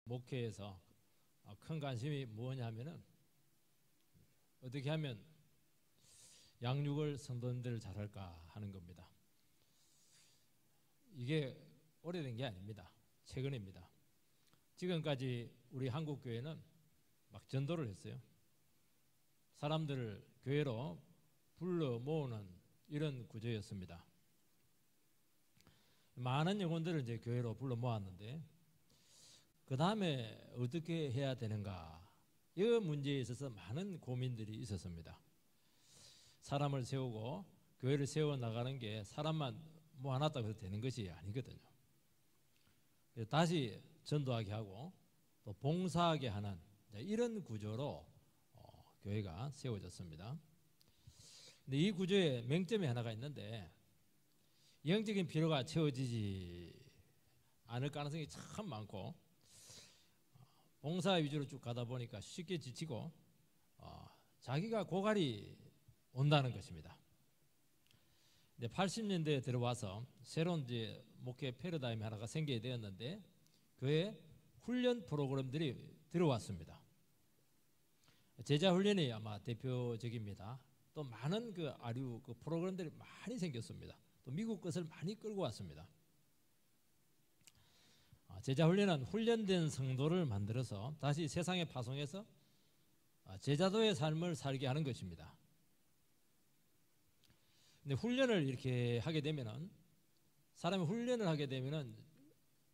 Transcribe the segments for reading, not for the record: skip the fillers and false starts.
목회에서 큰 관심이 뭐냐면은 어떻게 하면 양육을 성도님들 잘할까 하는 겁니다. 이게 오래된 게 아닙니다. 최근입니다. 지금까지 우리 한국 교회는 막 전도를 했어요. 사람들을 교회로 불러 모으는 이런 구조였습니다. 많은 영혼들을 이제 교회로 불러 모았는데 그 다음에 어떻게 해야 되는가 이 문제에 있어서 많은 고민들이 있었습니다. 사람을 세우고 교회를 세워나가는 게 사람만 모아놨다고 해서 되는 것이 아니거든요. 다시 전도하게 하고 또 봉사하게 하는 이런 구조로 교회가 세워졌습니다. 근데 이 구조에 맹점이 하나가 있는데 영적인 필요가 채워지지 않을 가능성이 참 많고 봉사 위주로 쭉 가다 보니까 쉽게 지치고 자기가 고갈이 온다는 것입니다. 80년대에 들어와서 새로운 이제 목회 패러다임 하나가 생기게 되었는데 그의 훈련 프로그램들이 들어왔습니다. 제자 훈련이 아마 대표적입니다. 또 많은 그 아류 그 프로그램들이 많이 생겼습니다. 또 미국 것을 많이 끌고 왔습니다. 제자 훈련은 훈련된 성도를 만들어서 다시 세상에 파송해서 제자도의 삶을 살게 하는 것입니다. 근데 훈련을 이렇게 하게 되면은 사람이 훈련을 하게 되면은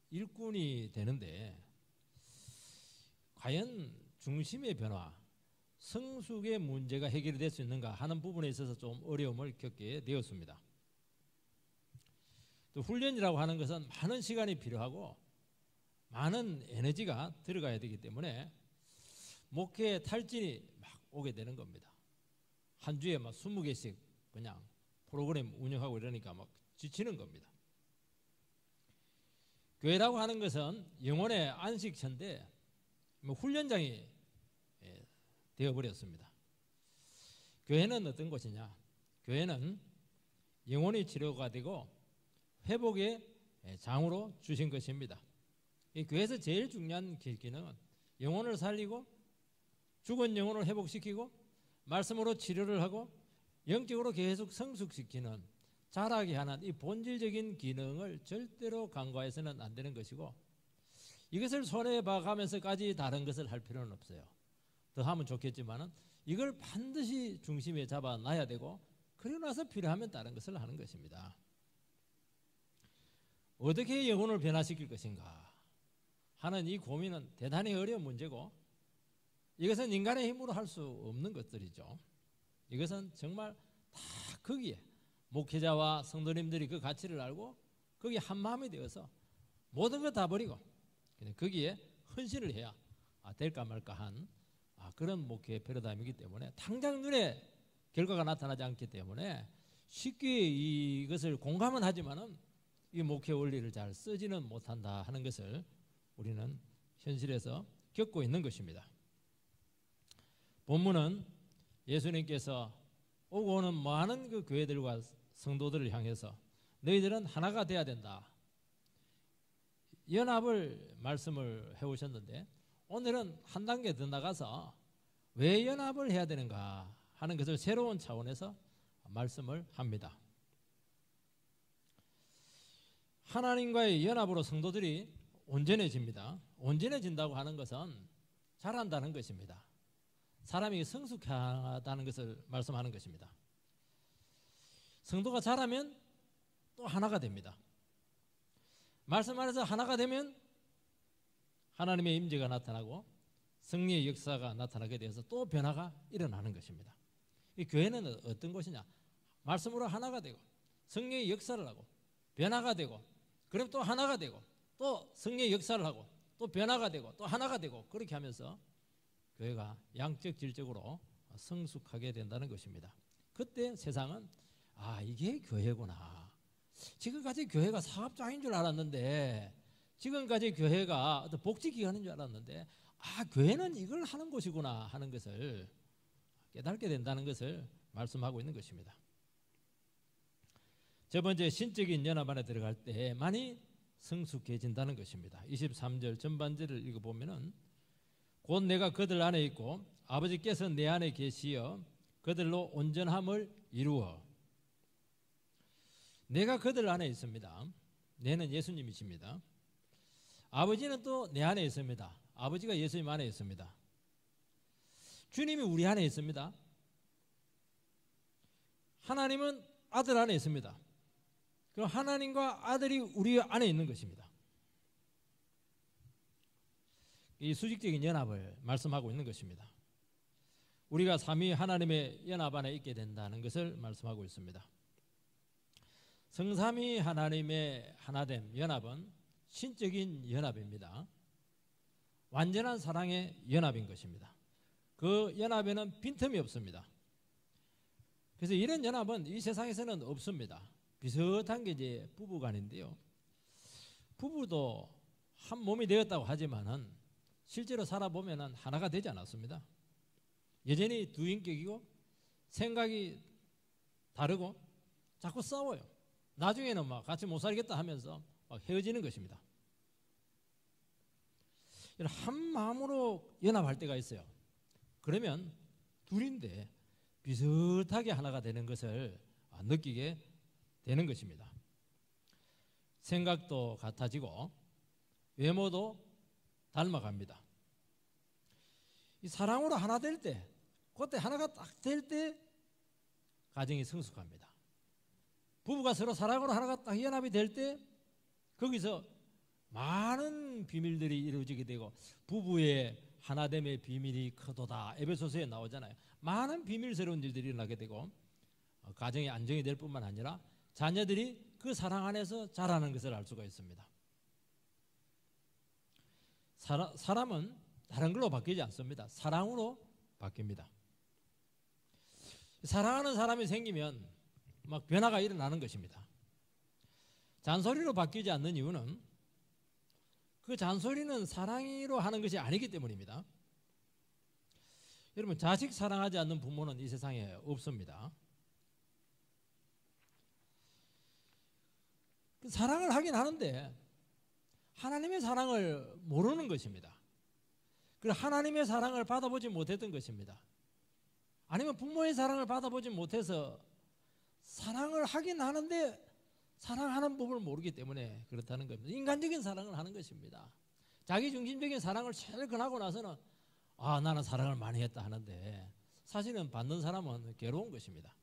일꾼이 되는데 과연 중심의 변화, 성숙의 문제가 해결이 될 수 있는가 하는 부분에 있어서 좀 어려움을 겪게 되었습니다. 또 훈련이라고 하는 것은 많은 시간이 필요하고 많은 에너지가 들어가야 되기 때문에 목회 탈진이 막 오게 되는 겁니다. 한 주에 막 20개씩 그냥 프로그램 운영하고 이러니까 막 지치는 겁니다. 교회라고 하는 것은 영혼의 안식처인데 훈련장이 되어버렸습니다. 교회는 어떤 곳이냐? 교회는 영혼의 치료가 되고 회복의 장으로 주신 것입니다. 이 교회에서 제일 중요한 기능은 영혼을 살리고 죽은 영혼을 회복시키고 말씀으로 치료를 하고 영적으로 계속 성숙시키는 자라게 하는 이 본질적인 기능을 절대로 간과해서는 안 되는 것이고 이것을 손에 봐가면서까지 다른 것을 할 필요는 없어요. 더 하면 좋겠지만은 이걸 반드시 중심에 잡아놔야 되고 그러고 나서 필요하면 다른 것을 하는 것입니다. 어떻게 영혼을 변화시킬 것인가 하는 이 고민은 대단히 어려운 문제고 이것은 인간의 힘으로 할 수 없는 것들이죠. 이것은 정말 다 거기에 목회자와 성도님들이 그 가치를 알고 거기에 한마음이 되어서 모든 걸 다 버리고 그냥 거기에 헌신을 해야 될까 말까 한 그런 목회 패러다임이기 때문에 당장 눈에 결과가 나타나지 않기 때문에 쉽게 이것을 공감은 하지만은 이 목회 원리를 잘 쓰지는 못한다 하는 것을 우리는 현실에서 겪고 있는 것입니다. 본문은 예수님께서 오고 오는 많은 그 교회들과 성도들을 향해서 너희들은 하나가 돼야 된다. 연합을 말씀을 해오셨는데 오늘은 한 단계 더 나가서 왜 연합을 해야 되는가 하는 것을 새로운 차원에서 말씀을 합니다. 하나님과의 연합으로 성도들이 온전해집니다. 온전해진다고 하는 것은 자란다는 것입니다. 사람이 성숙하다는 것을 말씀하는 것입니다. 성도가 자라면 또 하나가 됩니다. 말씀 안에서 하나가 되면 하나님의 임재가 나타나고 승리의 역사가 나타나게 되어서 또 변화가 일어나는 것입니다. 이 교회는 어떤 곳이냐? 말씀으로 하나가 되고 승리의 역사를 하고 변화가 되고 그럼 또 하나가 되고 또 승리의 역사를 하고 또 변화가 되고 또 하나가 되고 그렇게 하면서 교회가 양적 질적으로 성숙하게 된다는 것입니다. 그때 세상은 이게 교회구나. 지금까지 교회가 사업장인 줄 알았는데 지금까지 교회가 어떤 복지기관인 줄 알았는데 교회는 이걸 하는 곳이구나 하는 것을 깨닫게 된다는 것을 말씀하고 있는 것입니다. 첫 번째 신적인 연합 안에 들어갈 때 많이 성숙해진다는 것입니다. 23절 전반절을 읽어보면은 곧 내가 그들 안에 있고 아버지께서 내 안에 계시어 그들로 온전함을 이루어. 내가 그들 안에 있습니다. 내는 예수님이십니다. 아버지는 또 내 안에 있습니다. 아버지가 예수님 안에 있습니다. 주님이 우리 안에 있습니다. 하나님은 아들 안에 있습니다. 그럼 하나님과 아들이 우리 안에 있는 것입니다. 이 수직적인 연합을 말씀하고 있는 것입니다. 우리가 삼위 하나님의 연합 안에 있게 된다는 것을 말씀하고 있습니다. 성삼위 하나님의 하나됨 연합은 신적인 연합입니다. 완전한 사랑의 연합인 것입니다. 그 연합에는 빈틈이 없습니다. 그래서 이런 연합은 이 세상에서는 없습니다. 비슷한 게 이제 부부간인데요. 부부도 한 몸이 되었다고 하지만은 실제로 살아보면은 하나가 되지 않았습니다. 여전히 두 인격이고 생각이 다르고 자꾸 싸워요. 나중에는 막 같이 못 살겠다 하면서 막 헤어지는 것입니다. 한 마음으로 연합할 때가 있어요. 그러면 둘인데 비슷하게 하나가 되는 것을 느끼게 되는 것입니다. 생각도 같아지고 외모도 닮아갑니다. 이 사랑으로 하나 될 때, 그때 하나가 딱 될 때 가정이 성숙합니다. 부부가 서로 사랑으로 하나가 딱 연합이 될 때 거기서 많은 비밀들이 이루어지게 되고 부부의 하나됨의 비밀이 크도다. 에베소서에 나오잖아요. 많은 비밀스러운 일들이 일어나게 되고 가정이 안정이 될 뿐만 아니라 자녀들이 그 사랑 안에서 자라는 것을 알 수가 있습니다. 사람은 다른 걸로 바뀌지 않습니다. 사랑으로 바뀝니다. 사랑하는 사람이 생기면 막 변화가 일어나는 것입니다. 잔소리로 바뀌지 않는 이유는 그 잔소리는 사랑으로 하는 것이 아니기 때문입니다. 여러분, 자식 사랑하지 않는 부모는 이 세상에 없습니다. 사랑을 하긴 하는데 하나님의 사랑을 모르는 것입니다. 그리고 하나님의 사랑을 받아보지 못했던 것입니다. 아니면 부모의 사랑을 받아보지 못해서 사랑을 하긴 하는데 사랑하는 법을 모르기 때문에 그렇다는 겁니다. 인간적인 사랑을 하는 것입니다. 자기중심적인 사랑을 실컷하고 나서는 나는 사랑을 많이 했다 하는데 사실은 받는 사람은 괴로운 것입니다.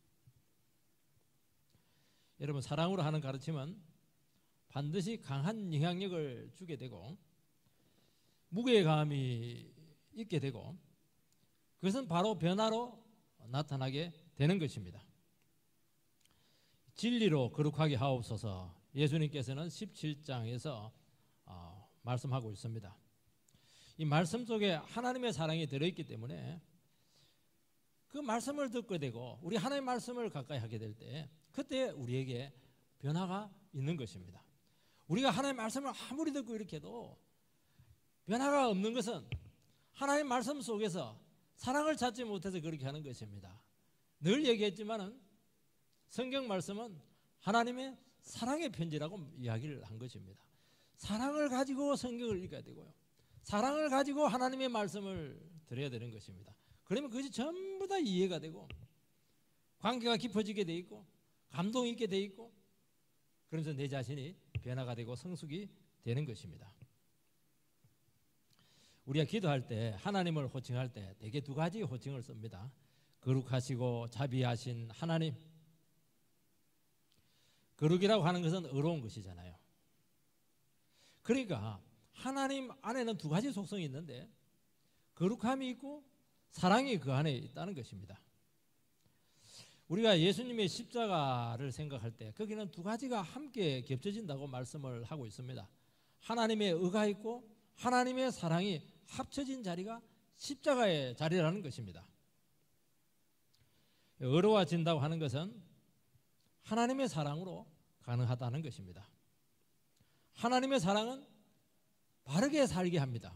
여러분, 사랑으로 하는 가르침은 반드시 강한 영향력을 주게 되고 무게감이 있게 되고 그것은 바로 변화로 나타나게 되는 것입니다. 진리로 거룩하게 하옵소서. 예수님께서는 17장에서 말씀하고 있습니다. 이 말씀 속에 하나님의 사랑이 들어있기 때문에 그 말씀을 듣게 되고 우리 하나님의 말씀을 가까이 하게 될 때 그때 우리에게 변화가 있는 것입니다. 우리가 하나님의 말씀을 아무리 듣고 이렇게 해도 변화가 없는 것은 하나님의 말씀 속에서 사랑을 찾지 못해서 그렇게 하는 것입니다. 늘 얘기했지만은 성경 말씀은 하나님의 사랑의 편지라고 이야기를 한 것입니다. 사랑을 가지고 성경을 읽어야 되고요. 사랑을 가지고 하나님의 말씀을 들어야 되는 것입니다. 그러면 그것이 전부 다 이해가 되고 관계가 깊어지게 돼 있고 감동이 있게 돼 있고 그러면서 내 자신이 변화가 되고 성숙이 되는 것입니다. 우리가 기도할 때 하나님을 호칭할 때 대개 두 가지 호칭을 씁니다. 거룩하시고 자비하신 하나님. 거룩이라고 하는 것은 의로운 것이잖아요. 그러니까 하나님 안에는 두 가지 속성이 있는데 거룩함이 있고 사랑이 그 안에 있다는 것입니다. 우리가 예수님의 십자가를 생각할 때 거기는 두 가지가 함께 겹쳐진다고 말씀을 하고 있습니다. 하나님의 의가 있고 하나님의 사랑이 합쳐진 자리가 십자가의 자리라는 것입니다. 의로워진다고 하는 것은 하나님의 사랑으로 가능하다는 것입니다. 하나님의 사랑은 바르게 살게 합니다.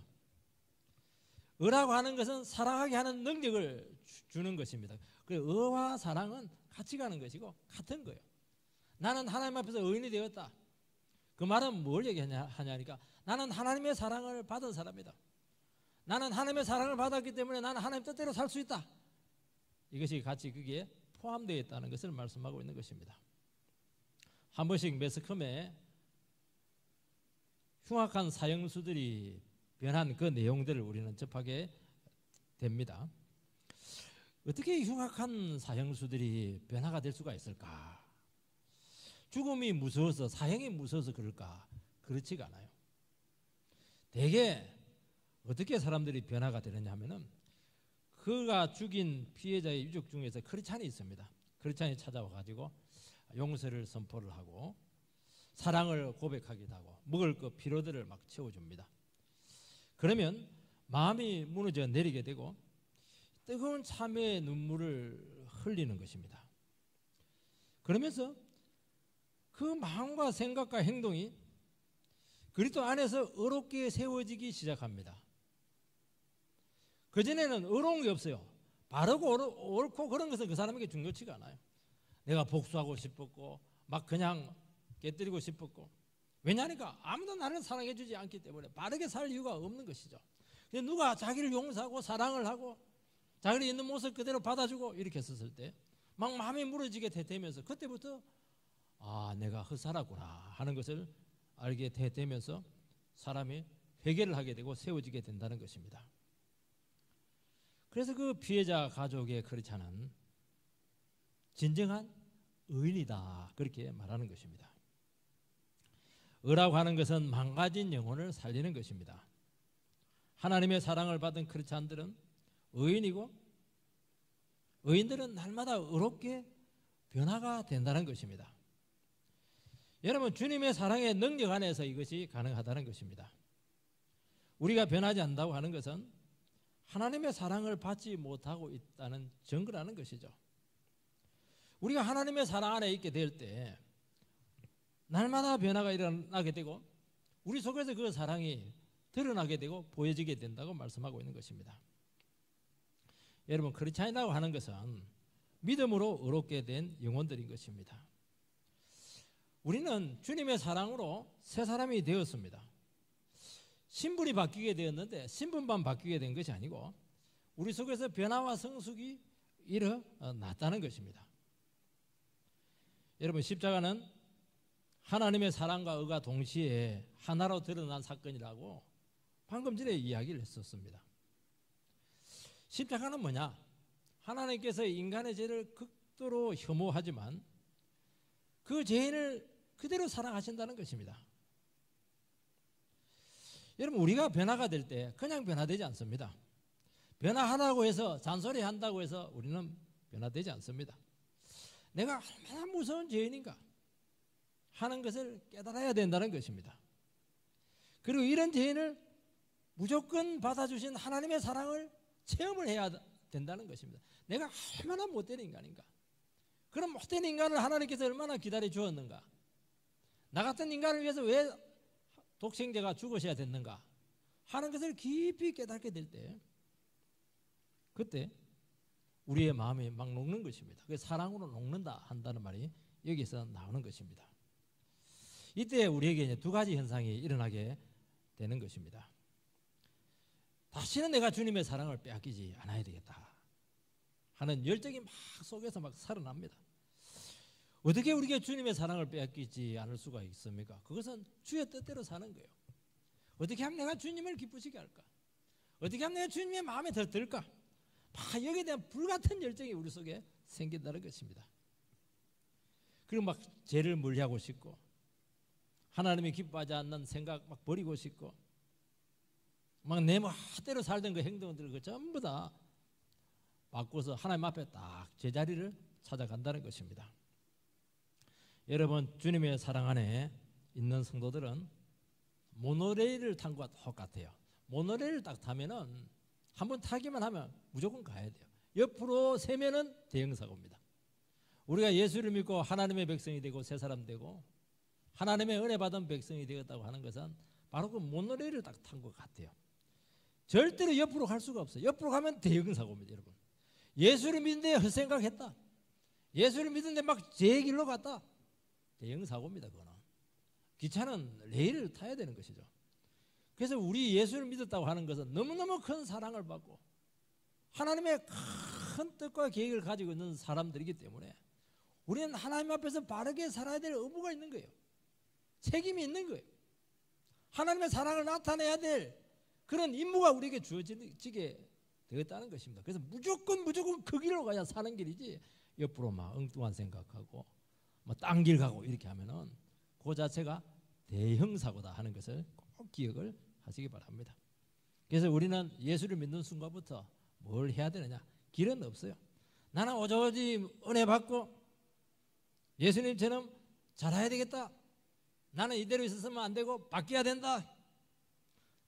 의라고 하는 것은 사랑하게 하는 능력을 주는 것입니다. 의와 사랑은 같이 가는 것이고 같은 거예요. 나는 하나님 앞에서 의인이 되었다. 그 말은 뭘 얘기하냐니까 나는 하나님의 사랑을 받은 사람이다. 나는 하나님의 사랑을 받았기 때문에 나는 하나님 뜻대로 살 수 있다. 이것이 같이 거기에 포함되어 있다는 것을 말씀하고 있는 것입니다. 한 번씩 매스컴에 흉악한 사형수들이 변한 그 내용들을 우리는 접하게 됩니다. 어떻게 흉악한 사형수들이 변화가 될 수가 있을까? 죽음이 무서워서, 사형이 무서워서 그럴까? 그렇지가 않아요. 대개 어떻게 사람들이 변화가 되느냐 하면은 그가 죽인 피해자의 유족 중에서 크리스찬이 있습니다. 크리스찬이 찾아와 가지고 용서를 선포를 하고 사랑을 고백하기도 하고 먹을 것 피로들을 막 채워줍니다. 그러면 마음이 무너져 내리게 되고 뜨거운 참회의 눈물을 흘리는 것입니다. 그러면서 그 마음과 생각과 행동이 그리스도 안에서 의롭게 세워지기 시작합니다. 그전에는 의로운 게 없어요. 바르고 옳고 그런 것은 그 사람에게 중요치가 않아요. 내가 복수하고 싶었고 막 그냥 깨뜨리고 싶었고, 왜냐하니까 아무도 나를 사랑해 주지 않기 때문에 바르게 살 이유가 없는 것이죠. 누가 자기를 용서하고 사랑을 하고 자기를 있는 모습 그대로 받아주고 이렇게 했었을 때 막 마음이 무너지게 되면서 그때부터 아, 내가 헛살았구나 하는 것을 알게 되면서 사람이 회개를 하게 되고 세워지게 된다는 것입니다. 그래서 그 피해자 가족의 크리스찬은 진정한 의인이다 그렇게 말하는 것입니다. 의라고 하는 것은 망가진 영혼을 살리는 것입니다. 하나님의 사랑을 받은 크리스찬들은 의인이고 의인들은 날마다 의롭게 변화가 된다는 것입니다. 여러분, 주님의 사랑의 능력 안에서 이것이 가능하다는 것입니다. 우리가 변하지 않는다고 하는 것은 하나님의 사랑을 받지 못하고 있다는 증거라는 것이죠. 우리가 하나님의 사랑 안에 있게 될 때 날마다 변화가 일어나게 되고 우리 속에서 그 사랑이 드러나게 되고 보여지게 된다고 말씀하고 있는 것입니다. 여러분, 크리스찬이라고 하는 것은 믿음으로 의롭게 된 영혼들인 것입니다. 우리는 주님의 사랑으로 새 사람이 되었습니다. 신분이 바뀌게 되었는데 신분만 바뀌게 된 것이 아니고 우리 속에서 변화와 성숙이 일어났다는 것입니다. 여러분, 십자가는 하나님의 사랑과 의가 동시에 하나로 드러난 사건이라고 방금 전에 이야기를 했었습니다. 십자가는 뭐냐? 하나님께서 인간의 죄를 극도로 혐오하지만 그 죄인을 그대로 사랑하신다는 것입니다. 여러분, 우리가 변화가 될 때 그냥 변화되지 않습니다. 변화하라고 해서 잔소리한다고 해서 우리는 변화되지 않습니다. 내가 얼마나 무서운 죄인인가 하는 것을 깨달아야 된다는 것입니다. 그리고 이런 죄인을 무조건 받아주신 하나님의 사랑을 체험을 해야 된다는 것입니다. 내가 얼마나 못된 인간인가. 그럼 못된 인간을 하나님께서 얼마나 기다려 주었는가. 나 같은 인간을 위해서 왜 독생자가 죽으셔야 됐는가 하는 것을 깊이 깨닫게 될 때 그때 우리의 마음이 막 녹는 것입니다. 그 사랑으로 녹는다 한다는 말이 여기서 나오는 것입니다. 이때 우리에게 이제 두 가지 현상이 일어나게 되는 것입니다. 다시는 내가 주님의 사랑을 빼앗기지 않아야 되겠다 하는 열정이 막 속에서 막 살아납니다. 어떻게 우리가 주님의 사랑을 빼앗기지 않을 수가 있습니까? 그것은 주의 뜻대로 사는 거예요. 어떻게 하면 내가 주님을 기쁘시게 할까? 어떻게 하면 내가 주님의 마음에 더 들까? 막 여기에 대한 불같은 열정이 우리 속에 생긴다는 것입니다. 그리고 막 죄를 멀리하고 싶고 하나님이 기뻐하지 않는 생각 막 버리고 싶고 막 내 멋대로 살던 그 행동들 그 전부 다 바꿔서 하나님 앞에 딱 제자리를 찾아간다는 것입니다. 여러분, 주님의 사랑 안에 있는 성도들은 모노레일을 탄 것과 똑같아요. 모노레일을 딱 타면은 한번 타기만 하면 무조건 가야 돼요. 옆으로 세면은 대형사고입니다. 우리가 예수를 믿고 하나님의 백성이 되고 새 사람 되고 하나님의 은혜 받은 백성이 되었다고 하는 것은 바로 그 모노레일을 딱 탄 것 같아요. 절대로 옆으로 갈 수가 없어요. 옆으로 가면 대형사고입니다, 여러분. 예수를 믿는데 헛생각했다. 예수를 믿는데 막 제 길로 갔다. 대형사고입니다, 그거는. 기차는 레일을 타야 되는 것이죠. 그래서 우리 예수를 믿었다고 하는 것은 너무너무 큰 사랑을 받고 하나님의 큰 뜻과 계획을 가지고 있는 사람들이기 때문에 우리는 하나님 앞에서 바르게 살아야 될 의무가 있는 거예요. 책임이 있는 거예요. 하나님의 사랑을 나타내야 될 그런 임무가 우리에게 주어지게 되었다는 것입니다. 그래서 무조건 그 길로 가야 사는 길이지 옆으로 막 엉뚱한 생각하고 뭐 딴 길 가고 이렇게 하면은 그 자체가 대형 사고다 하는 것을 꼭 기억을 하시기 바랍니다. 그래서 우리는 예수를 믿는 순간부터 뭘 해야 되느냐? 길은 없어요. 나는 오조지 은혜 받고 예수님처럼 잘해야 되겠다. 나는 이대로 있었으면 안 되고 바뀌어야 된다.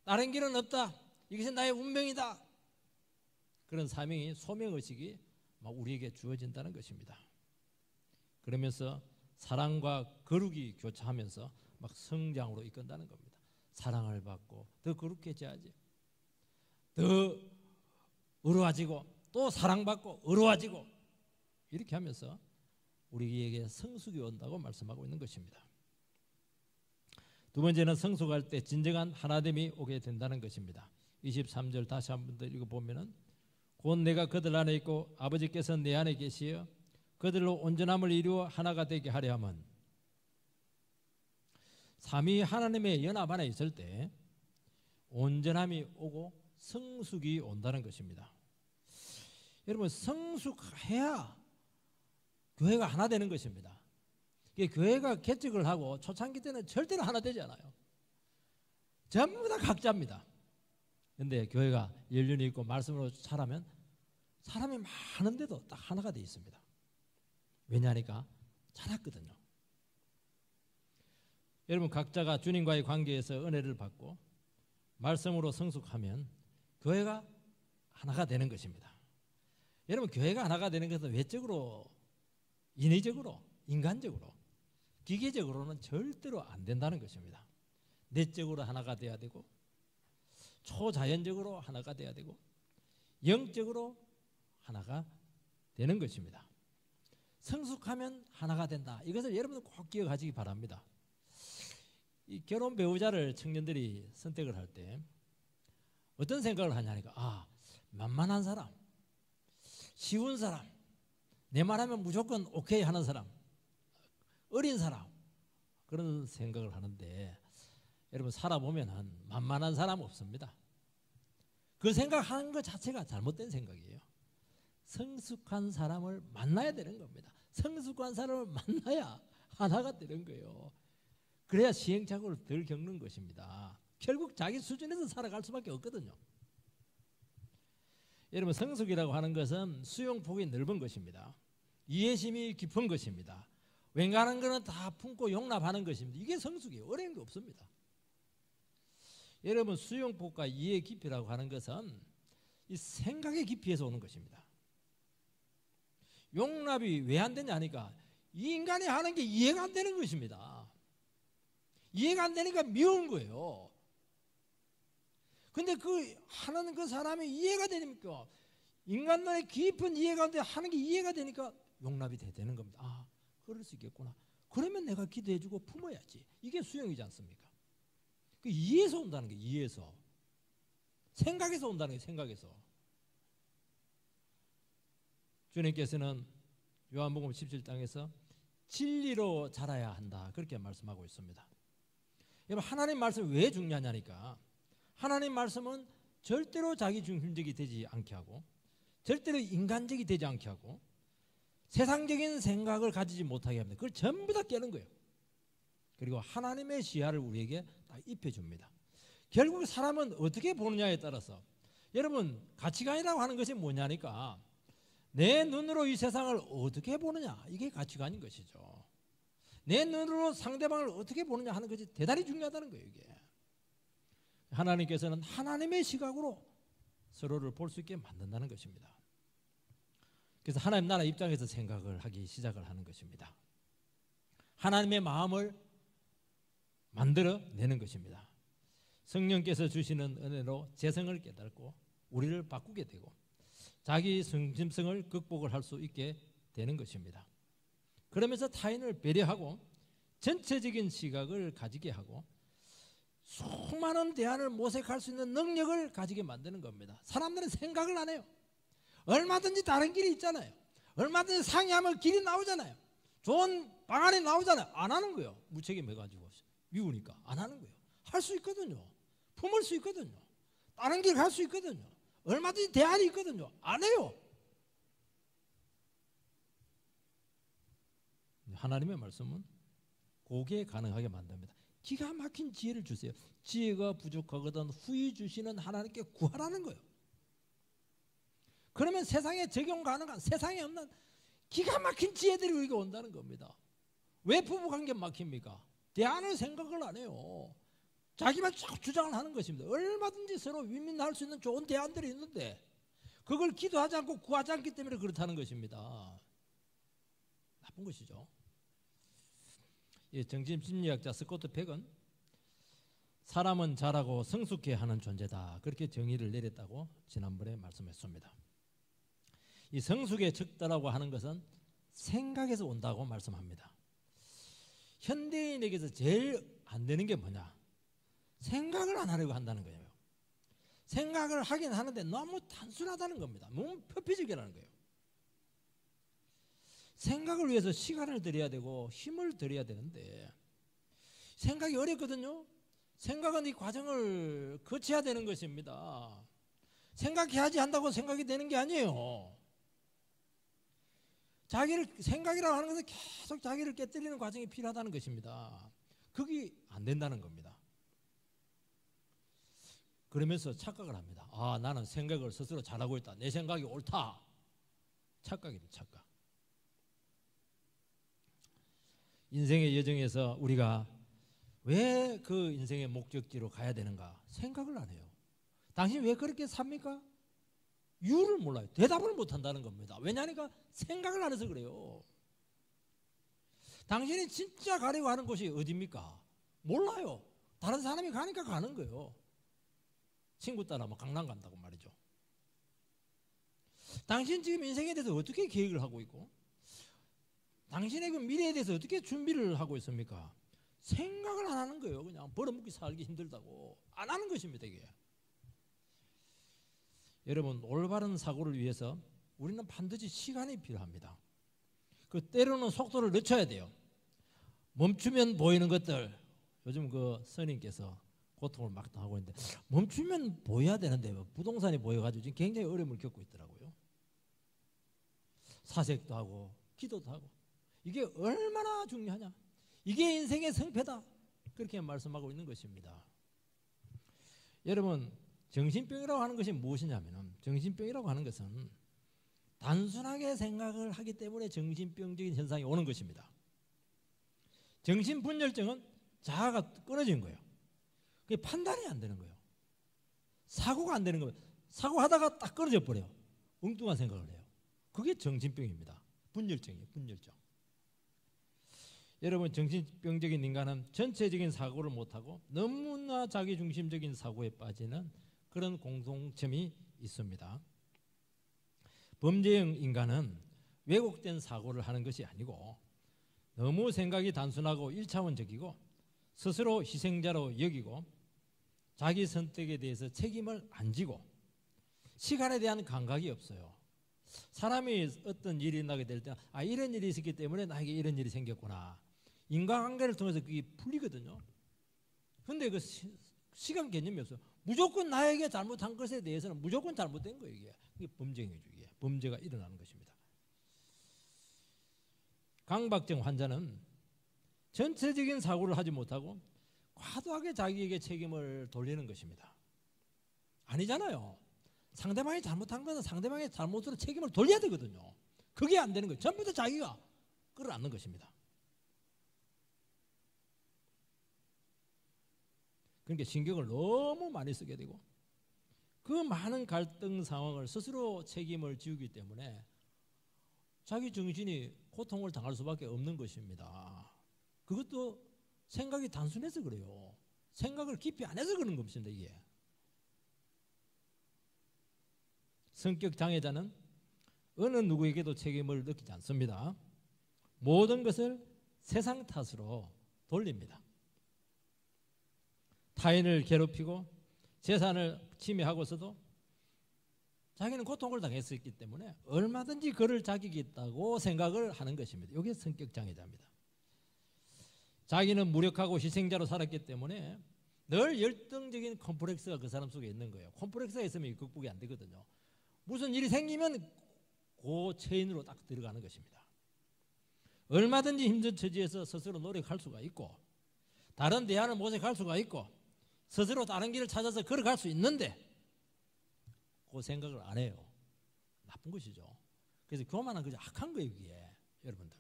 다른 길은 없다. 이것이 나의 운명이다. 그런 사명이 소명의식이 막 우리에게 주어진다는 것입니다. 그러면서 사랑과 거룩이 교차하면서 막 성장으로 이끈다는 겁니다. 사랑을 받고 더 거룩해져야지. 더 의로워지고 또 사랑받고 의로워지고 이렇게 하면서 우리에게 성숙이 온다고 말씀하고 있는 것입니다. 두 번째는 성숙할 때 진정한 하나됨이 오게 된다는 것입니다. 23절 다시 한번 더 읽어보면은 곧 내가 그들 안에 있고 아버지께서 내 안에 계시어 그들로 온전함을 이루어 하나가 되게 하려 함은 삼위 하나님의 연합 안에 있을 때 온전함이 오고 성숙이 온다는 것입니다. 여러분 성숙해야 교회가 하나 되는 것입니다. 교회가 개척을 하고 초창기 때는 절대로 하나 되지 않아요. 전부 다 각자입니다. 그런데 교회가 연륜이 있고 말씀으로 자라면 사람이 많은데도 딱 하나가 되어 있습니다. 왜냐하니까 자랐거든요. 여러분 각자가 주님과의 관계에서 은혜를 받고 말씀으로 성숙하면 교회가 하나가 되는 것입니다. 여러분 교회가 하나가 되는 것은 외적으로, 인위적으로, 인간적으로, 기계적으로는 절대로 안 된다는 것입니다. 내적으로 하나가 돼야 되고 초자연적으로 하나가 돼야 되고 영적으로 하나가 되는 것입니다. 성숙하면 하나가 된다. 이것을 여러분 꼭 기억하시기 바랍니다. 이 결혼 배우자를 청년들이 선택을 할 때 어떤 생각을 하냐니까 만만한 사람, 쉬운 사람, 내 말하면 무조건 오케이 하는 사람, 어린 사람 그런 생각을 하는데 여러분 살아보면 만만한 사람 없습니다. 그 생각하는 것 자체가 잘못된 생각이에요. 성숙한 사람을 만나야 되는 겁니다. 성숙한 사람을 만나야 하나가 되는 거예요. 그래야 시행착오를 덜 겪는 것입니다. 결국 자기 수준에서 살아갈 수밖에 없거든요. 여러분 성숙이라고 하는 것은 수용폭이 넓은 것입니다. 이해심이 깊은 것입니다. 웬간한 거는 다 품고 용납하는 것입니다. 이게 성숙이에요. 어려운 게 없습니다. 여러분 수용폭과 이해 깊이라고 하는 것은 이 생각의 깊이에서 오는 것입니다. 용납이 왜 안 되냐 하니까 이 인간이 하는 게 이해가 안 되는 것입니다. 이해가 안 되니까 미운 거예요. 근데 그 하는 그 사람이 이해가 되니까 인간의 깊은 이해가 안 돼 하는 게 이해가 되니까 용납이 되는 겁니다. 그럴 수 있겠구나. 그러면 내가 기도해주고 품어야지. 이게 수용이지 않습니까? 그 이해에서 온다는 게 이해에서. 생각에서 온다는 게 생각에서. 주님께서는 요한복음 17장에서 진리로 자라야 한다 그렇게 말씀하고 있습니다. 여러분 하나님 말씀이 왜 중요하냐니까 하나님 말씀은 절대로 자기 중심적이 되지 않게 하고 절대로 인간적이 되지 않게 하고 세상적인 생각을 가지지 못하게 합니다. 그걸 전부 다 깨는 거예요. 그리고 하나님의 시야를 우리에게 다 입혀줍니다. 결국 사람은 어떻게 보느냐에 따라서 여러분 가치관이라고 하는 것이 뭐냐니까 내 눈으로 이 세상을 어떻게 보느냐 이게 가치관인 것이죠. 내 눈으로 상대방을 어떻게 보느냐 하는 것이 대단히 중요하다는 거예요. 이게 하나님께서는 하나님의 시각으로 서로를 볼 수 있게 만든다는 것입니다. 그래서 하나님 나라 입장에서 생각을 하기 시작을 하는 것입니다. 하나님의 마음을 만들어내는 것입니다. 성령께서 주시는 은혜로 재성을 깨닫고 우리를 바꾸게 되고 자기 중심성을 극복을 할 수 있게 되는 것입니다. 그러면서 타인을 배려하고 전체적인 시각을 가지게 하고 수많은 대안을 모색할 수 있는 능력을 가지게 만드는 겁니다. 사람들은 생각을 안 해요. 얼마든지 다른 길이 있잖아요. 얼마든지 상의하면 길이 나오잖아요. 좋은 방안이 나오잖아요. 안 하는 거예요. 무책임해가지고 미우니까 안 하는 거예요. 할 수 있거든요. 품을 수 있거든요. 다른 길 갈 수 있거든요. 얼마든지 대안이 있거든요. 안 해요. 하나님의 말씀은 그게 가능하게 만듭니다. 기가 막힌 지혜를 주세요. 지혜가 부족하거든 후히 주시는 하나님께 구하라는 거예요. 그러면 세상에 적용 가능한, 세상에 없는 기가 막힌 지혜들이 우리에게 온다는 겁니다. 왜 부부관계 막힙니까? 대안을 생각을 안 해요. 자기만 자꾸 주장을 하는 것입니다. 얼마든지 서로 윈윈할 수 있는 좋은 대안들이 있는데 그걸 기도하지 않고 구하지 않기 때문에 그렇다는 것입니다. 나쁜 것이죠. 정신심리학자 스코트 팩은 사람은 자라고 성숙해 하는 존재다, 그렇게 정의를 내렸다고 지난번에 말씀했습니다. 이 성숙의 척도라고 하는 것은 생각에서 온다고 말씀합니다. 현대인에게서 제일 안 되는 게 뭐냐? 생각을 안 하려고 한다는 거예요. 생각을 하긴 하는데 너무 단순하다는 겁니다. 너무 표피적이라는 거예요. 생각을 위해서 시간을 들여야 되고 힘을 들여야 되는데 생각이 어렵거든요. 생각은 이 과정을 거쳐야 되는 것입니다. 생각해야지 한다고 생각이 되는 게 아니에요. 생각이라고 하는 것은 계속 자기를 깨뜨리는 과정이 필요하다는 것입니다. 그게 안 된다는 겁니다. 그러면서 착각을 합니다. 아, 나는 생각을 스스로 잘하고 있다. 내 생각이 옳다. 착각입니다. 착각. 인생의 여정에서 우리가 왜 그 인생의 목적지로 가야 되는가 생각을 안 해요. 당신 왜 그렇게 삽니까? 이유를 몰라요. 대답을 못한다는 겁니다. 왜냐하니까 생각을 안 해서 그래요. 당신이 진짜 가려고 하는 곳이 어디입니까? 몰라요. 다른 사람이 가니까 가는 거예요. 친구 따라 뭐 강남 간다고 말이죠. 당신 지금 인생에 대해서 어떻게 계획을 하고 있고 당신의 그 미래에 대해서 어떻게 준비를 하고 있습니까? 생각을 안 하는 거예요. 그냥 벌어먹기 살기 힘들다고 안 하는 것입니다. 이게. 여러분, 올바른 사고를 위해서 우리는 반드시 시간이 필요합니다. 그 때로는 속도를 늦춰야 돼요. 멈추면 보이는 것들, 요즘 그 스님께서 고통을 막 당하고 있는데 멈추면 보여야 되는데 부동산이 보여가지고 지금 굉장히 어려움을 겪고 있더라고요. 사색도 하고 기도도 하고 이게 얼마나 중요하냐. 이게 인생의 성패다. 그렇게 말씀하고 있는 것입니다. 여러분, 정신병이라고 하는 것이 무엇이냐면 정신병이라고 하는 것은 단순하게 생각을 하기 때문에 정신병적인 현상이 오는 것입니다. 정신분열증은 자아가 끊어진 거예요. 그게 판단이 안 되는 거예요. 사고가 안 되는 거예요. 사고하다가 딱 끊어져 버려요. 엉뚱한 생각을 해요. 그게 정신병입니다. 분열증이에요. 분열증. 여러분, 정신병적인 인간은 전체적인 사고를 못하고 너무나 자기중심적인 사고에 빠지는 그런 공통점이 있습니다. 범죄형 인간은 왜곡된 사고를 하는 것이 아니고 너무 생각이 단순하고 1차원적이고 스스로 희생자로 여기고 자기 선택에 대해서 책임을 안 지고 시간에 대한 감각이 없어요. 사람이 어떤 일이 나게 될 때 이런 일이 있었기 때문에 나에게 이런 일이 생겼구나. 인간관계를 통해서 그게 풀리거든요. 그런데 그 시간 개념이 없어요. 무조건 나에게 잘못한 것에 대해서는 무조건 잘못된 거예요. 이게 범죄행위죠. 이게 범죄가 일어나는 것입니다. 강박증 환자는 전체적인 사고를 하지 못하고 과도하게 자기에게 책임을 돌리는 것입니다. 아니잖아요. 상대방이 잘못한 것은 상대방의 잘못으로 책임을 돌려야 되거든요. 그게 안 되는 거예요. 전부 다 자기가 끌어안는 것입니다. 그러니까 신경을 너무 많이 쓰게 되고 그 많은 갈등 상황을 스스로 책임을 지우기 때문에 자기 정신이 고통을 당할 수밖에 없는 것입니다. 그것도 생각이 단순해서 그래요. 생각을 깊이 안 해서 그런 것입니다. 이게. 성격 장애자는 어느 누구에게도 책임을 느끼지 않습니다. 모든 것을 세상 탓으로 돌립니다. 타인을 괴롭히고 재산을 침해하고서도 자기는 고통을 당했었기 때문에 얼마든지 그럴 자격이 있다고 생각을 하는 것입니다. 이게 성격 장애자입니다. 자기는 무력하고 희생자로 살았기 때문에 늘 열등적인 콤플렉스가 그 사람 속에 있는 거예요. 콤플렉스가 있으면 극복이 안 되거든요. 무슨 일이 생기면 그 체인으로 딱 들어가는 것입니다. 얼마든지 힘든 처지에서 스스로 노력할 수가 있고 다른 대안을 모색할 수가 있고 스스로 다른 길을 찾아서 걸어갈 수 있는데 그 생각을 안 해요. 나쁜 것이죠. 그래서 교만은 그저 악한 거예요. 그게 여러분들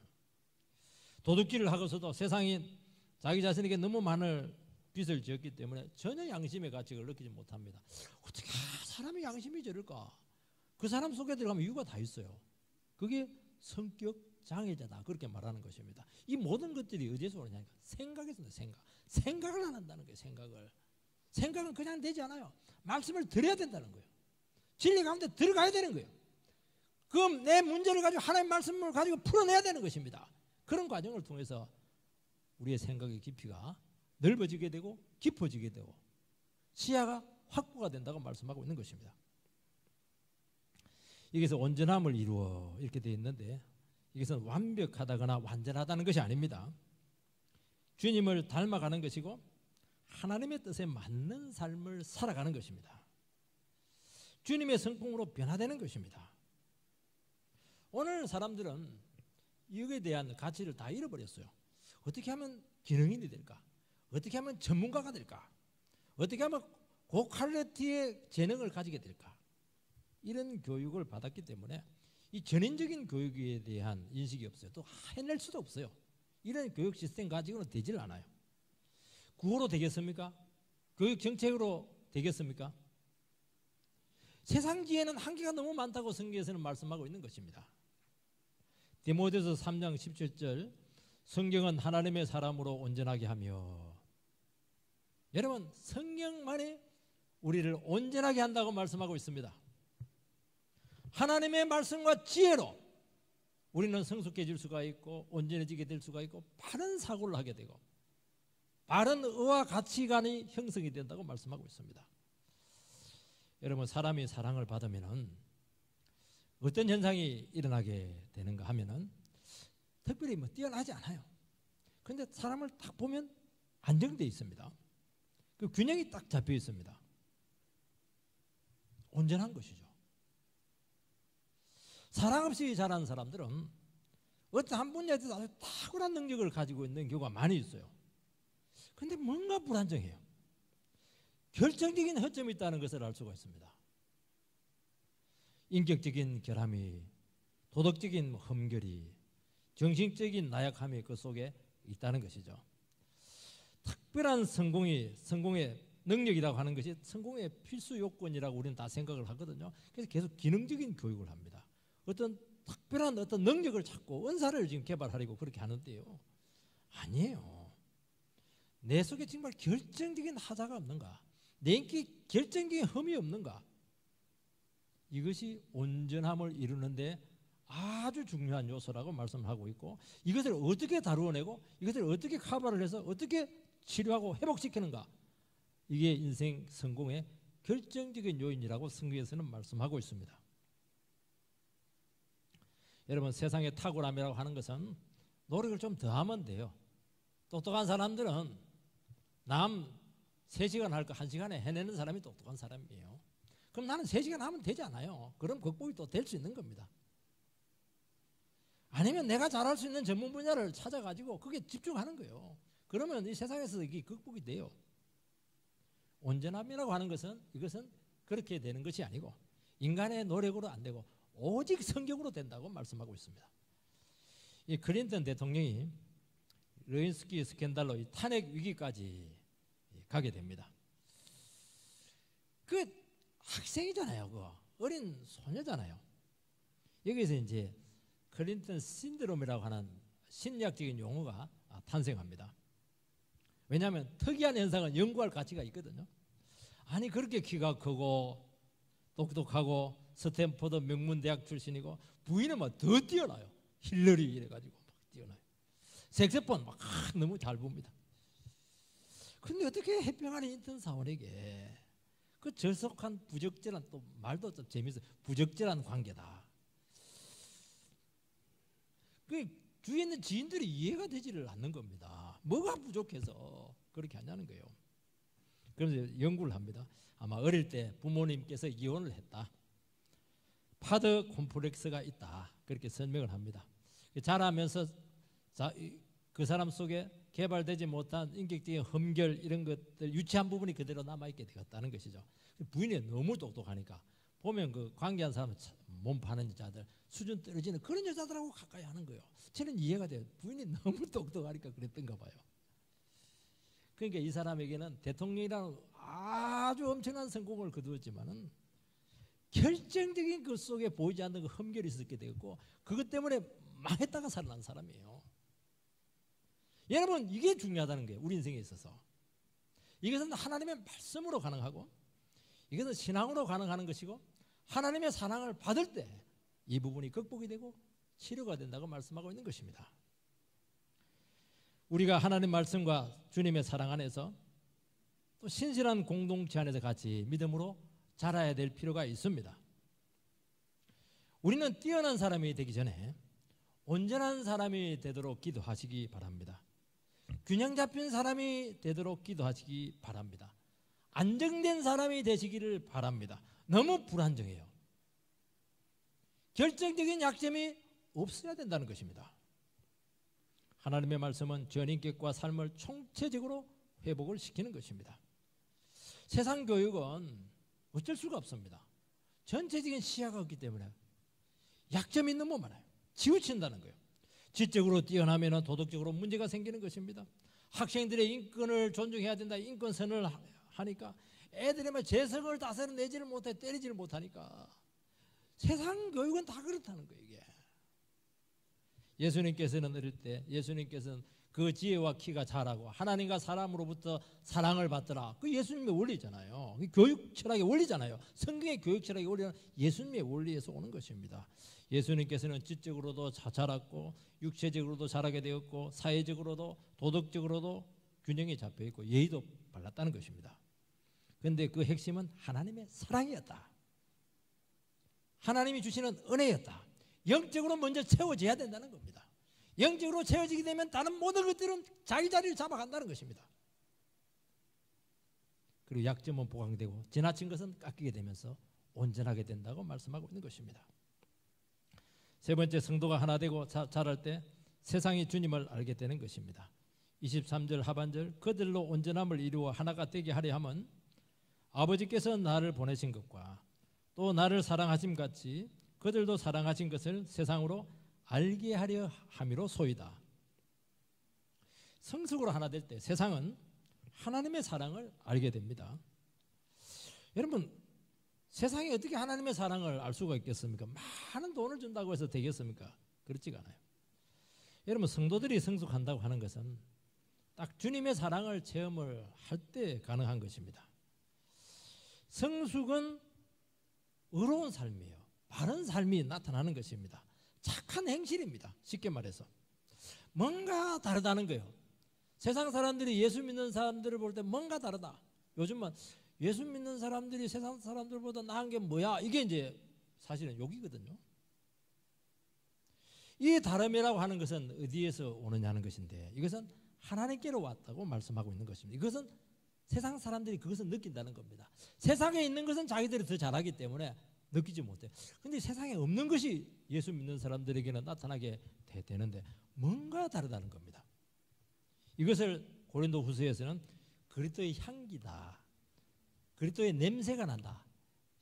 도둑질을 하고서도 세상이 자기 자신에게 너무 많은 빚을 지었기 때문에 전혀 양심의 가치를 느끼지 못합니다. 어떻게 사람이 양심이 저럴까? 그 사람 속에 들어가면 이유가 다 있어요. 그게 성격 장애자다 그렇게 말하는 것입니다. 이 모든 것들이 어디서 오느냐니까 생각에서 생각을 안 한다는 거예요. 생각은 그냥 되지 않아요. 말씀을 드려야 된다는 거예요. 진리 가운데 들어가야 되는 거예요. 그럼 내 문제를 가지고 하나님의 말씀을 가지고 풀어내야 되는 것입니다. 그런 과정을 통해서 우리의 생각의 깊이가 넓어지게 되고 깊어지게 되고 시야가 확보가 된다고 말씀하고 있는 것입니다. 여기서 온전함을 이루어 이렇게 되어 있는데 이것은 완벽하다거나 완전하다는 것이 아닙니다. 주님을 닮아가는 것이고 하나님의 뜻에 맞는 삶을 살아가는 것입니다. 주님의 성품으로 변화되는 것입니다. 오늘 사람들은 이거에 대한 가치를 다 잃어버렸어요. 어떻게 하면 기능인이 될까? 어떻게 하면 전문가가 될까? 어떻게 하면 고퀄리티의 재능을 가지게 될까? 이런 교육을 받았기 때문에 이 전인적인 교육에 대한 인식이 없어요. 또 해낼 수도 없어요. 이런 교육 시스템 가지고는 되질 않아요. 구호로 되겠습니까? 교육 정책으로 되겠습니까? 세상지에는 한계가 너무 많다고 성경에서는 말씀하고 있는 것입니다. 디모데서 3장 17절 성경은 하나님의 사람으로 온전하게 하며 여러분 성경만이 우리를 온전하게 한다고 말씀하고 있습니다. 하나님의 말씀과 지혜로 우리는 성숙해질 수가 있고 온전해지게 될 수가 있고 바른 사고를 하게 되고 바른 의와 가치관이 형성이 된다고 말씀하고 있습니다. 여러분 사람이 사랑을 받으면 어떤 현상이 일어나게 되는가 하면은 특별히 뛰어나지 않아요. 그런데 사람을 딱 보면 안정되어 있습니다. 그 균형이 딱 잡혀 있습니다. 온전한 것이죠. 사랑 없이 자란 사람들은 어떤 한 분야에 대해서 아주 탁월한 능력을 가지고 있는 경우가 많이 있어요. 그런데 뭔가 불안정해요. 결정적인 허점이 있다는 것을 알 수가 있습니다. 인격적인 결함이, 도덕적인 흠결이, 정신적인 나약함이 그 속에 있다는 것이죠. 특별한 성공의 능력이라고 하는 것이 성공의 필수 요건이라고 우리는 다 생각을 하거든요. 그래서 계속 기능적인 교육을 합니다. 어떤 특별한 어떤 능력을 찾고 은사를 지금 개발하려고 그렇게 하는데요. 아니에요. 내 속에 정말 결정적인 하자가 없는가? 내 인격에 결정적인 흠이 없는가? 이것이 온전함을 이루는데 아주 중요한 요소라고 말씀하고 있고 이것을 어떻게 다루어내고 이것을 어떻게 커버를 해서 어떻게 치료하고 회복시키는가? 이게 인생 성공의 결정적인 요인이라고 성경에서는 말씀하고 있습니다. 여러분 세상의 탁월함이라고 하는 것은 노력을 좀 더 하면 돼요. 똑똑한 사람들은 남 3시간 할 거 1시간에 해내는 사람이 똑똑한 사람이에요. 그럼 나는 3시간 하면 되지 않아요. 그럼 극복이 또 될 수 있는 겁니다. 아니면 내가 잘할 수 있는 전문 분야를 찾아가지고 그게 집중하는 거예요. 그러면 이 세상에서 이게 극복이 돼요. 온전함이라고 하는 것은 이것은 그렇게 되는 것이 아니고 인간의 노력으로 안 되고 오직 성경으로 된다고 말씀하고 있습니다. 이 클린턴 대통령이 레윈스키 스캔들로 탄핵 위기까지 가게 됩니다. 그 학생이잖아요. 그 어린 소녀잖아요. 여기서 이제 클린턴 신드롬이라고 하는 심리학적인 용어가 탄생합니다. 왜냐하면 특이한 현상은 연구할 가치가 있거든요. 아니 그렇게 키가 크고 똑똑하고 스탠포드 명문대학 출신이고 부인은 막 더 뛰어나요. 힐러리 이래가지고 막 뛰어나요. 색소폰 막 너무 잘 봅니다. 그런데 어떻게 해병 안에 있던 사원에게 그 절속한 부적절한, 또 말도 좀 재미있어, 부적절한 관계다. 그 주위에 있는 지인들이 이해가 되지를 않는 겁니다. 뭐가 부족해서 그렇게 하냐는 거예요. 그래서 연구를 합니다. 아마 어릴 때 부모님께서 이혼을 했다. 파더 콤플렉스가 있다. 그렇게 설명을 합니다. 자라면서 그 사람 속에 개발되지 못한 인격적인 흠결 이런 것들, 유치한 부분이 그대로 남아있게 되었다는 것이죠. 부인이 너무 똑똑하니까 보면 그 관계한 사람, 몸 파는 여자들, 수준 떨어지는 그런 여자들하고 가까이 하는 거예요. 저는 이해가 돼요. 부인이 너무 똑똑하니까 그랬던가 봐요. 그러니까 이 사람에게는 대통령이라는 아주 엄청난 성공을 거두었지만은 결정적인 그 속에 보이지 않는 그 흠결이 있었게 되었고, 그것 때문에 망했다가 살아난 사람이에요. 여러분, 이게 중요하다는 거예요. 우리 인생에 있어서. 이것은 하나님의 말씀으로 가능하고, 이것은 신앙으로 가능한 것이고, 하나님의 사랑을 받을 때 이 부분이 극복이 되고 치료가 된다고 말씀하고 있는 것입니다. 우리가 하나님 말씀과 주님의 사랑 안에서 또 신실한 공동체 안에서 같이 믿음으로 자라야 될 필요가 있습니다. 우리는 뛰어난 사람이 되기 전에 온전한 사람이 되도록 기도하시기 바랍니다. 균형 잡힌 사람이 되도록 기도하시기 바랍니다. 안정된 사람이 되시기를 바랍니다. 너무 불안정해요. 결정적인 약점이 없어야 된다는 것입니다. 하나님의 말씀은 전인격과 삶을 총체적으로 회복을 시키는 것입니다. 세상 교육은 어쩔 수가 없습니다. 전체적인 시야가 없기 때문에 약점이 너무 많아요. 치우친다는 거예요. 지적으로 뛰어나면 도덕적으로 문제가 생기는 것입니다. 학생들의 인권을 존중해야 된다, 인권선언을 하니까 애들이 막 재성을 다스려내지를 못해, 때리지를 못하니까 세상 교육은 다 그렇다는 거예요. 이게 예수님께서는 어릴 때 예수님께서는 그 지혜와 키가 자라고 하나님과 사람으로부터 사랑을 받더라. 그 예수님의 원리잖아요. 교육 철학의 원리잖아요. 성경의 교육 철학의 원리는 예수님의 원리에서 오는 것입니다. 예수님께서는 지적으로도 자랐고 육체적으로도 자라게 되었고 사회적으로도 도덕적으로도 균형이 잡혀 있고 예의도 발랐다는 것입니다. 그런데 그 핵심은 하나님의 사랑이었다. 하나님이 주시는 은혜였다. 영적으로 먼저 채워져야 된다는 겁니다. 영적으로 채워지게 되면 다른 모든 것들은 자기 자리를 잡아간다는 것입니다. 그리고 약점은 보강되고 지나친 것은 깎이게 되면서 온전하게 된다고 말씀하고 있는 것입니다. 세 번째, 성도가 하나 되고 자랄 때 세상이 주님을 알게 되는 것입니다. 23절 하반절, 그들로 온전함을 이루어 하나가 되게 하려 함은 아버지께서 나를 보내신 것과 또 나를 사랑하심 같이 그들도 사랑하신 것을 세상으로 알게 하려 함이로소이다. 성숙으로 하나 될 때 세상은 하나님의 사랑을 알게 됩니다. 여러분, 세상이 어떻게 하나님의 사랑을 알 수가 있겠습니까? 많은 돈을 준다고 해서 되겠습니까? 그렇지가 않아요. 여러분, 성도들이 성숙한다고 하는 것은 딱 주님의 사랑을 체험을 할 때 가능한 것입니다. 성숙은 의로운 삶이에요. 바른 삶이 나타나는 것입니다. 착한 행실입니다. 쉽게 말해서 뭔가 다르다는 거예요. 세상 사람들이 예수 믿는 사람들을 볼 때 뭔가 다르다. 요즘은 예수 믿는 사람들이 세상 사람들보다 나은 게 뭐야? 이게 이제 사실은 욕이거든요. 이 다름이라고 하는 것은 어디에서 오느냐는 것인데, 이것은 하나님께로 왔다고 말씀하고 있는 것입니다. 이것은 세상 사람들이 그것을 느낀다는 겁니다. 세상에 있는 것은 자기들이 더 잘하기 때문에 느끼지 못해요. 그런데 세상에 없는 것이 예수 믿는 사람들에게는 나타나게 되는데 뭔가 다르다는 겁니다. 이것을 고린도 후서에서는 그리스도의 향기다, 그리스도의 냄새가 난다,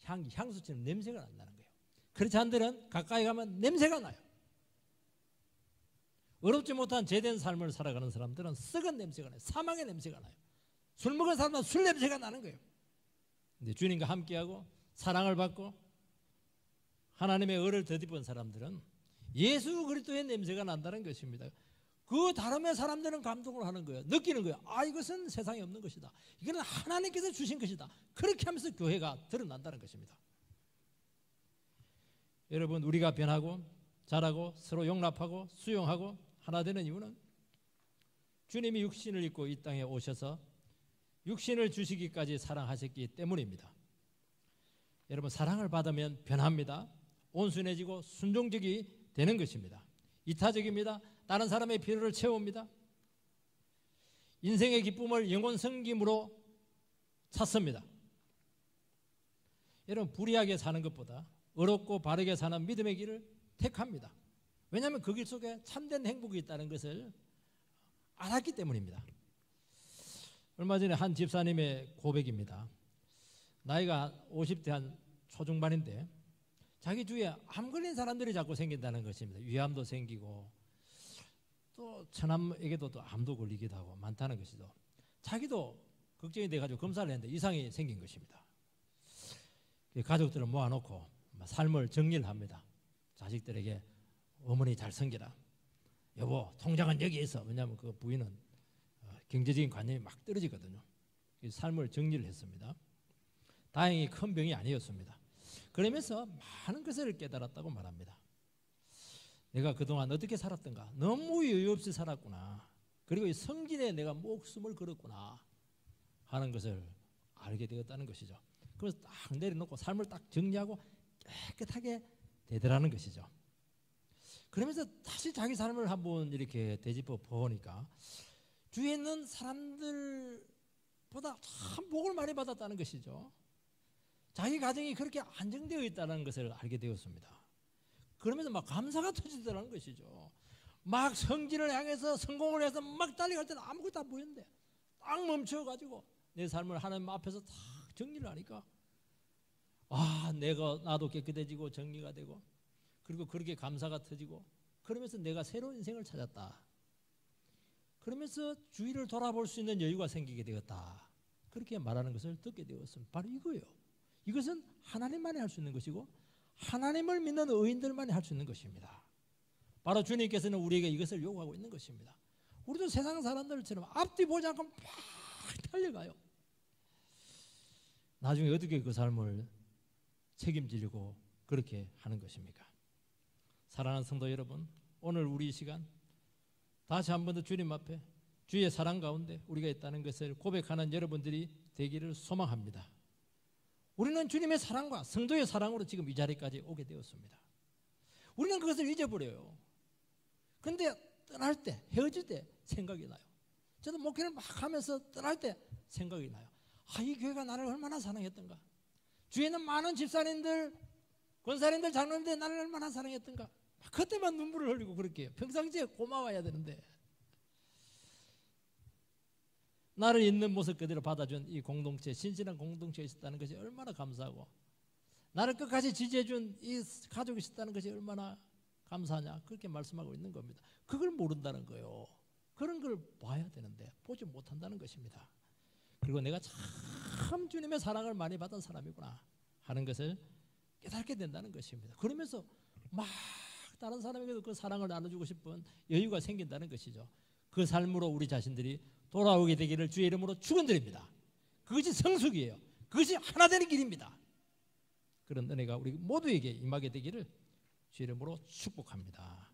향수처럼 냄새가 난다는 거예요. 그렇지 않들은 가까이 가면 냄새가 나요. 어렵지 못한 제된 삶을 살아가는 사람들은 썩은 냄새가 나요. 사망의 냄새가 나요. 술 먹은 사람은 술 냄새가 나는 거예요. 근데 주님과 함께하고 사랑을 받고 하나님의 의를 덧입은 사람들은 예수 그리스도의 냄새가 난다는 것입니다. 그 다름의 사람들은 감동을 하는 거예요. 느끼는 거예요. 아, 이것은 세상에 없는 것이다. 이거는 하나님께서 주신 것이다. 그렇게 하면서 교회가 드러난다는 것입니다. 여러분, 우리가 변하고 자라고 서로 용납하고 수용하고 하나 되는 이유는 주님이 육신을 입고 이 땅에 오셔서 육신을 주시기까지 사랑하셨기 때문입니다. 여러분, 사랑을 받으면 변합니다. 온순해지고 순종적이 되는 것입니다. 이타적입니다. 다른 사람의 필요를 채웁니다. 인생의 기쁨을 영원 섬김으로 찾습니다. 여러분, 불의하게 사는 것보다 어렵고 바르게 사는 믿음의 길을 택합니다. 왜냐하면 그 길 속에 참된 행복이 있다는 것을 알았기 때문입니다. 얼마 전에 한 집사님의 고백입니다. 나이가 50대 한 초중반인데 자기 주위에 암 걸린 사람들이 자꾸 생긴다는 것입니다. 위암도 생기고 또 처남에게도 또 암도 걸리기도 하고 많다는 것이죠. 자기도 걱정이 돼가지고 검사를 했는데 이상이 생긴 것입니다. 가족들을 모아놓고 삶을 정리를 합니다. 자식들에게 어머니 잘 섬기라. 여보, 통장은 여기 있어. 왜냐하면 그 부인은 경제적인 관념이 막 떨어지거든요. 삶을 정리를 했습니다. 다행히 큰 병이 아니었습니다. 그러면서 많은 것을 깨달았다고 말합니다. 내가 그동안 어떻게 살았던가, 너무 여유 없이 살았구나. 그리고 이 성질에 내가 목숨을 걸었구나 하는 것을 알게 되었다는 것이죠. 그래서 딱 내려놓고 삶을 딱 정리하고 깨끗하게 되더라는 것이죠. 그러면서 다시 자기 삶을 한번 이렇게 되짚어 보니까 주위에 있는 사람들보다 참 복을 많이 받았다는 것이죠. 자기 가정이 그렇게 안정되어 있다는 것을 알게 되었습니다. 그러면서 막 감사가 터지더라는 것이죠. 막 성진을 향해서 성공을 해서 막 달려갈 때는 아무것도 안 보였는데 딱 멈춰가지고 내 삶을 하나님 앞에서 딱 정리를 하니까 나도 깨끗해지고 정리가 되고 그리고 그렇게 감사가 터지고 그러면서 내가 새로운 인생을 찾았다. 그러면서 주위를 돌아볼 수 있는 여유가 생기게 되었다. 그렇게 말하는 것을 듣게 되었습니다. 바로 이거예요. 이것은 하나님만이 할 수 있는 것이고 하나님을 믿는 의인들만이 할 수 있는 것입니다. 바로 주님께서는 우리에게 이것을 요구하고 있는 것입니다. 우리도 세상 사람들처럼 앞뒤 보지 않고 막 달려가요. 나중에 어떻게 그 삶을 책임지려고 그렇게 하는 것입니까? 사랑하는 성도 여러분, 오늘 우리 이 시간 다시 한 번 더 주님 앞에 주의 사랑 가운데 우리가 있다는 것을 고백하는 여러분들이 되기를 소망합니다. 우리는 주님의 사랑과 성도의 사랑으로 지금 이 자리까지 오게 되었습니다. 우리는 그것을 잊어버려요. 그런데 떠날 때, 헤어질 때 생각이 나요. 저도 목회를 막 하면서 떠날 때 생각이 나요. 이 교회가 나를 얼마나 사랑했던가. 주위에는 많은 집사님들, 권사님들, 장로님들 나를 얼마나 사랑했던가. 그때만 눈물을 흘리고 그렇게 해요. 평상시에 고마워야 되는데 나를 있는 모습 그대로 받아준 이 공동체, 신실한 공동체에 있었다는 것이 얼마나 감사하고 나를 끝까지 지지해준 이 가족이 있었다는 것이 얼마나 감사하냐 그렇게 말씀하고 있는 겁니다. 그걸 모른다는 거예요. 그런 걸 봐야 되는데 보지 못한다는 것입니다. 그리고 내가 참 주님의 사랑을 많이 받은 사람이구나 하는 것을 깨닫게 된다는 것입니다. 그러면서 막 다른 사람에게도 그 사랑을 나눠주고 싶은 여유가 생긴다는 것이죠. 그 삶으로 우리 자신들이 돌아오게 되기를 주의 이름으로 축원드립니다. 그것이 성숙이에요. 그것이 하나 되는 길입니다. 그런 은혜가 우리 모두에게 임하게 되기를 주의 이름으로 축복합니다.